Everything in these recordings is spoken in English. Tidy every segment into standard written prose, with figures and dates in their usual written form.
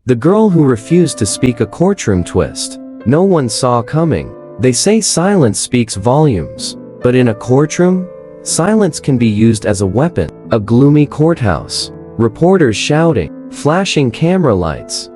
The girl who refused to speak, a courtroom twist. No one saw coming. They say silence speaks volumes. But in a courtroom, silence can be used as a weapon. A gloomy courthouse. Reporters shouting. Flashing camera lights.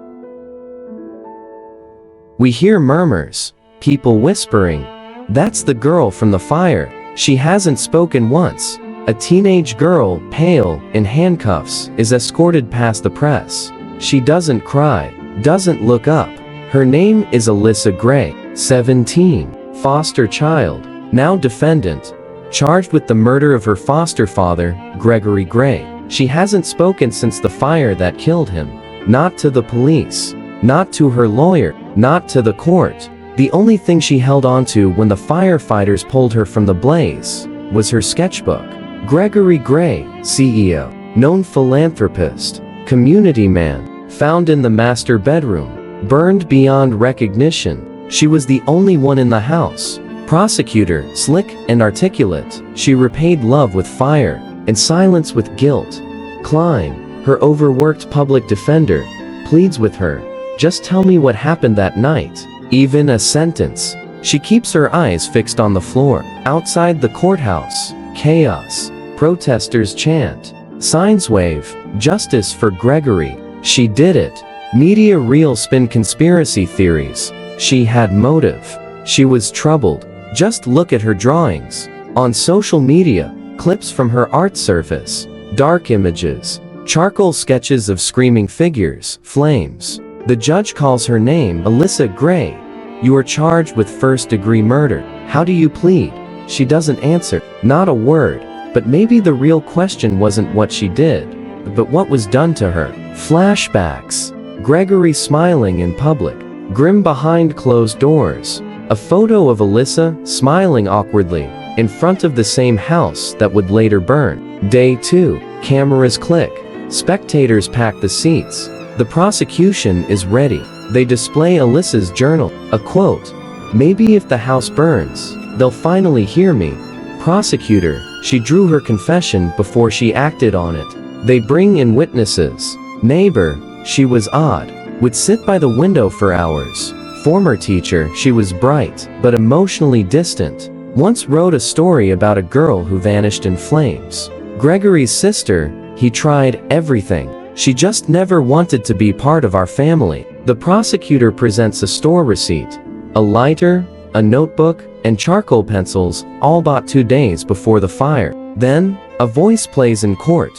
We hear murmurs. People whispering. That's the girl from the fire. She hasn't spoken once. A teenage girl, pale, in handcuffs, is escorted past the press. She doesn't cry, doesn't look up. Her name is Alyssa Grey, 17, foster child, now defendant, charged with the murder of her foster father, Gregory Grey. She hasn't spoken since the fire that killed him. Not to the police, not to her lawyer, not to the court. The only thing she held onto when the firefighters pulled her from the blaze was her sketchbook. Gregory Grey, CEO, known philanthropist, community man, found in the master bedroom, burned beyond recognition. She was the only one in the house. Prosecutor, slick and articulate, she repaid love with fire, and silence with guilt. Klein, her overworked public defender, pleads with her, just tell me what happened that night. Even a sentence. She keeps her eyes fixed on the floor. Outside the courthouse, chaos. Protesters chant. Signs wave. Justice for Gregory. She did it. Media reel spin conspiracy theories. She had motive. She was troubled. Just look at her drawings. On social media, clips from her art surface. Dark images. Charcoal sketches of screaming figures, flames. The judge calls her name, Alyssa Grey. You are charged with first-degree murder. How do you plead? She doesn't answer. Not a word. But maybe the real question wasn't what she did, but what was done to her. Flashbacks. Gregory smiling in public. Grim behind closed doors. A photo of Alyssa smiling awkwardly in front of the same house that would later burn. Day 2. Cameras click. Spectators pack the seats. The prosecution is ready. They display Alyssa's journal. A quote. Maybe if the house burns, they'll finally hear me. Prosecutor. She drew her confession before she acted on it. They bring in witnesses. Neighbor. She was odd. Would sit by the window for hours. Former teacher. She was bright, but emotionally distant. Once wrote a story about a girl who vanished in flames. Gregory's sister. He tried everything. She just never wanted to be part of our family. The prosecutor presents a store receipt, a lighter, a notebook, and charcoal pencils, all bought 2 days before the fire. Then, a voice plays in court.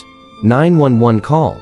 911 call.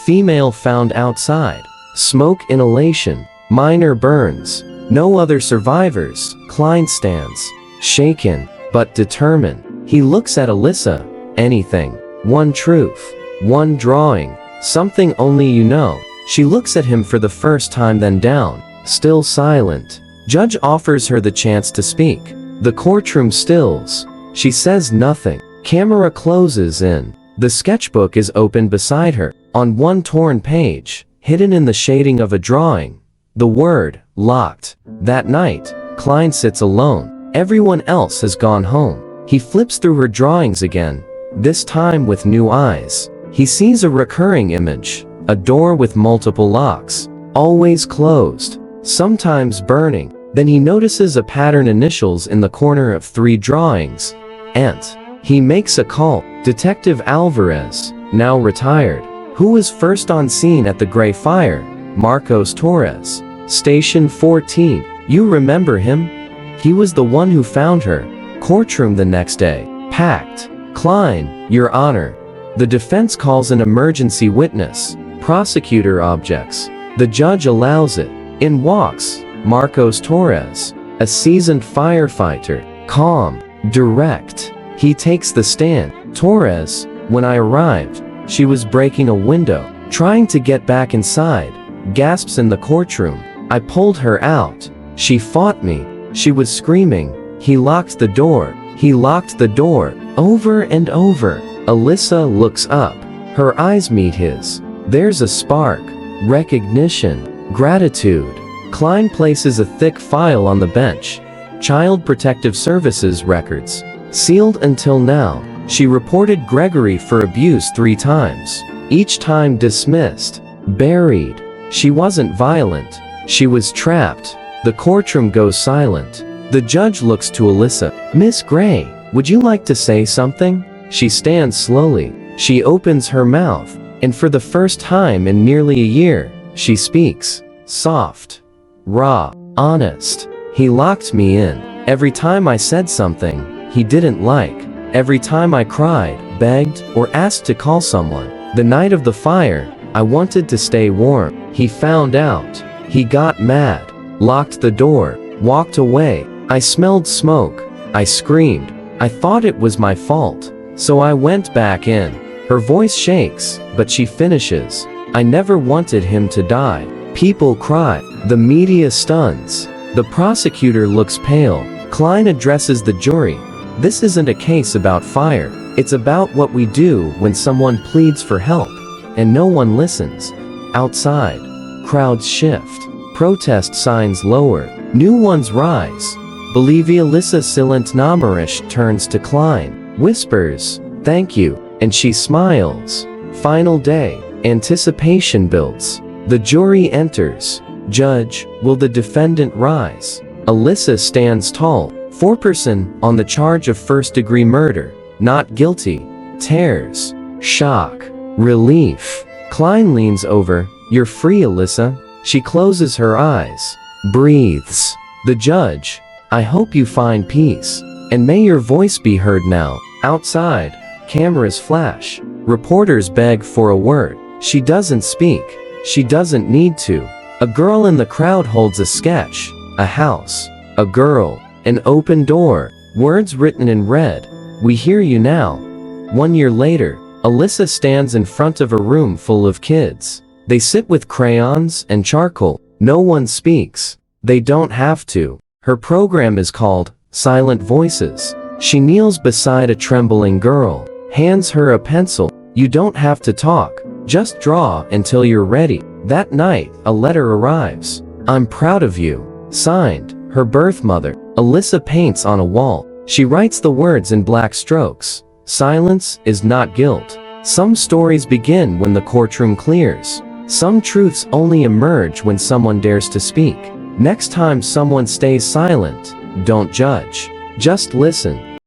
Female found outside. Smoke inhalation. Minor burns. No other survivors. Klein stands. Shaken, but determined. He looks at Alyssa. Anything. One truth. One drawing. Something only you know. She looks at him for the first time, then down, still silent. Judge offers her the chance to speak. The courtroom stills. She says nothing. Camera closes in. The sketchbook is open beside her. On one torn page, hidden in the shading of a drawing, the word, locked. That night, Klein sits alone. Everyone else has gone home. He flips through her drawings again, this time with new eyes. He sees a recurring image, a door with multiple locks, always closed, sometimes burning. Then he notices a pattern, initials in the corner of 3 drawings. Ant. He makes a call. Detective Alvarez, now retired, who was first on scene at the Grey fire, Marcos Torres. Station 14. You remember him? He was the one who found her. Courtroom the next day. Packed. Klein, Your Honor. The defense calls an emergency witness. Prosecutor objects. The judge allows it. In walks Marcos Torres, a seasoned firefighter, calm, direct. He takes the stand. Torres, when I arrived, she was breaking a window, trying to get back inside. Gasps in the courtroom. I pulled her out. She fought me. She was screaming. He locked the door. He locked the door, over and over. Alyssa looks up. Her eyes meet his. There's a spark. Recognition. Gratitude. Klein places a thick file on the bench. Child Protective Services records. Sealed until now. She reported Gregory for abuse 3 times. Each time dismissed. Buried. She wasn't violent. She was trapped. The courtroom goes silent. The judge looks to Alyssa. Miss Grey, would you like to say something? She stands slowly. She opens her mouth, and for the first time in nearly a year, she speaks. Soft. Raw. Honest. He locked me in. Every time I said something he didn't like. Every time I cried, begged, or asked to call someone. The night of the fire, I wanted to stay warm. He found out. He got mad. Locked the door. Walked away. I smelled smoke. I screamed. I thought it was my fault. So I went back in. Her voice shakes, but she finishes. I never wanted him to die. People cry. The media stuns. The prosecutor looks pale. Klein addresses the jury. This isn't a case about fire. It's about what we do when someone pleads for help, and no one listens. Outside, crowds shift. Protest signs lower. New ones rise. Bolivia Alyssa Silent Namarish turns to Klein, whispers, "Thank you," and she smiles. Final day. Anticipation builds. The jury enters. Judge, will the defendant rise? Alyssa stands tall. Foreperson, on the charge of first-degree murder. Not guilty. Tears. Shock. Relief. Klein leans over. You're free, Alyssa. She closes her eyes. Breathes. The judge. I hope you find peace. And may your voice be heard now. Outside, cameras flash. Reporters beg for a word. She doesn't speak. She doesn't need to. A girl in the crowd holds a sketch. A house. A girl. An open door. Words written in red. We hear you now. 1 year later, Alyssa stands in front of a room full of kids. They sit with crayons and charcoal. No one speaks. They don't have to. Her program is called Silent Voices. She kneels beside a trembling girl, hands her a pencil. You don't have to talk. Just draw until you're ready. That night, a letter arrives. I'm proud of you. Signed, her birth mother. Alyssa paints on a wall. She writes the words in black strokes. Silence is not guilt. Some stories begin when the courtroom clears. Some truths only emerge when someone dares to speak. Next time someone stays silent, don't judge. Just listen.